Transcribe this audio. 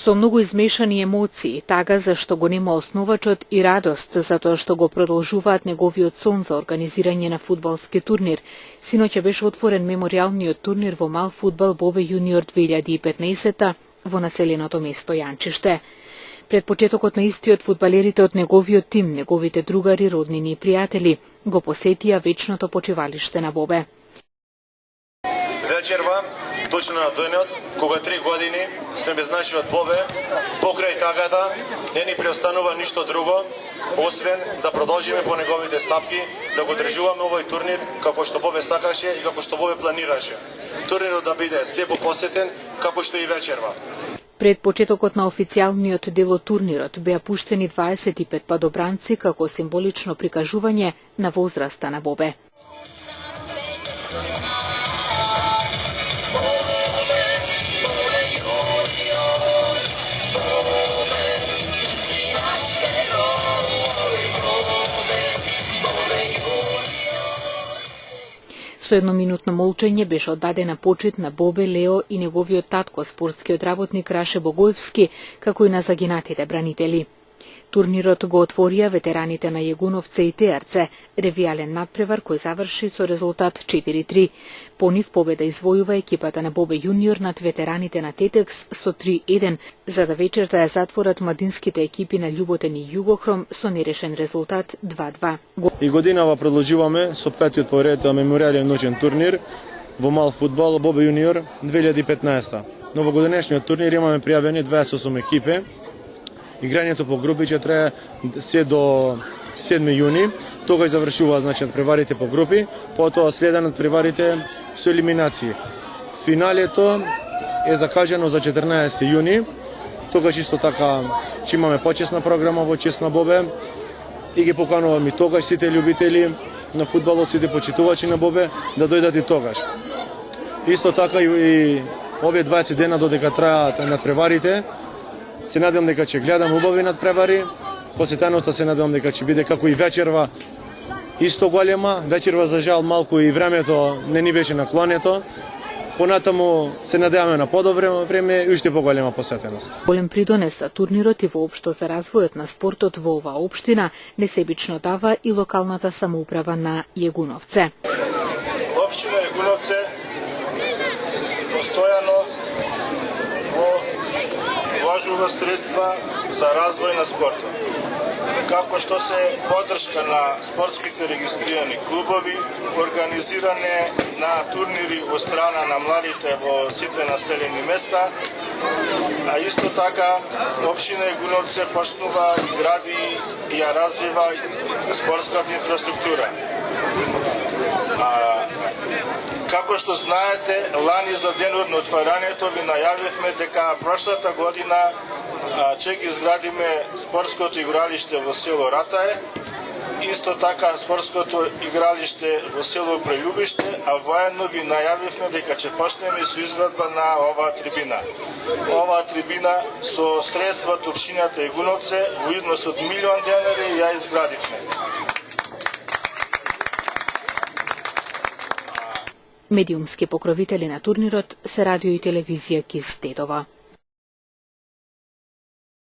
Со многу измешани емоции, тага зашто го нема основачот и радост за тоа што го продолжуваат неговиот сон за организирање на фудбалски турнир, синоќа беше отворен меморијалниот турнир во мал фудбал Бобе јуниор 2015 во населеното место Јанчиште. Пред почетокот на истиот фудбалерите од неговиот тим, неговите другари, роднини и пријатели го посетија вечното почивалиште на Бобе. Вечерва, точно на денот, кога 3 години сме без нашиот Бобе, покрај тагата, не ни преостанува ништо друго, освен да продолжиме по неговите стапки, да го држуваме овој турнир како што Бобе сакаше и како што Бобе планираше. Турнирот да биде се попосетен, како што и вечерва. Пред почетокот на официјалниот дел од турнирот беа пуштени 25 падобранци како символично прикажување на возраста на Бобе. Со едноминутно молчање беше оддадена почит на Бобе, Лео и неговиот татко, спортскиот работник Раше Богоевски, како и на загинатите бранители. Турнирот го отворија ветераните на Јегуновце и Теарце, ревијален надпревар кој заврши со резултат 4-3. По нив победа извојува екипата на Бобе јуниор над ветераните на Тетекс со 3-1, за да вечерта ја затворат младинските екипи на Љуботен и Југохром со нерешен резултат 2-2. И годинава продолжуваме со петиот поред меморијален ноќен турнир во мал фудбал Бобе јуниор 2015. Но во годинешниот турнир имаме пријавени 28 екипи. Играњето по групи ќе трае се до 7 јуни, тогаш завршува преварите по групи, потоа следат преварите со елиминации. Финалето е закажано за 14 јуни, тогаш исто така ќе имаме почесна програма во чест на Бобе и ги покануваме и тогаш сите љубители на фудбалот, сите почитувачи на Бобе да дојдат и тогаш. Исто така и овие 20 дена додека траат надпреварите, се надевам дека ќе гледам убави надпревари, посетеноста се надевам дека ќе биде како и вечерва исто голема. Вечерва за жал малку и времето не ни беше наклонето. Понатаму се надеваме на подобро време и уште поголема посетеност. Голем придонес за турнирот и воопшто за развојот на спортот во оваа општина несебично дава и локалната самоуправа на Јегуновце. Општина Јегуновце постојано вложува средства за развој на спортот. Како што се поддршка на спортските регистрирани клубови, организиране на турнири од страна на младите во сите населени места, а исто така општина Јегуновце почнува и гради и ја развива спортската инфраструктура. Како што знаете, лани за денот на отварањето ви најавивме дека прошлата година ќе ги изградиме спортското игралиште во село Ратае, исто така спортското игралиште во село Прељубиште, а воедно ви најавивме дека ќе почнеме со изградба на оваа трибина. Оваа трибина со средства од општината Јегуновце во износ од 1 милион денари ја изградивме. Медиумски покровители на турнирот се радио и телевизија КИС Тетова.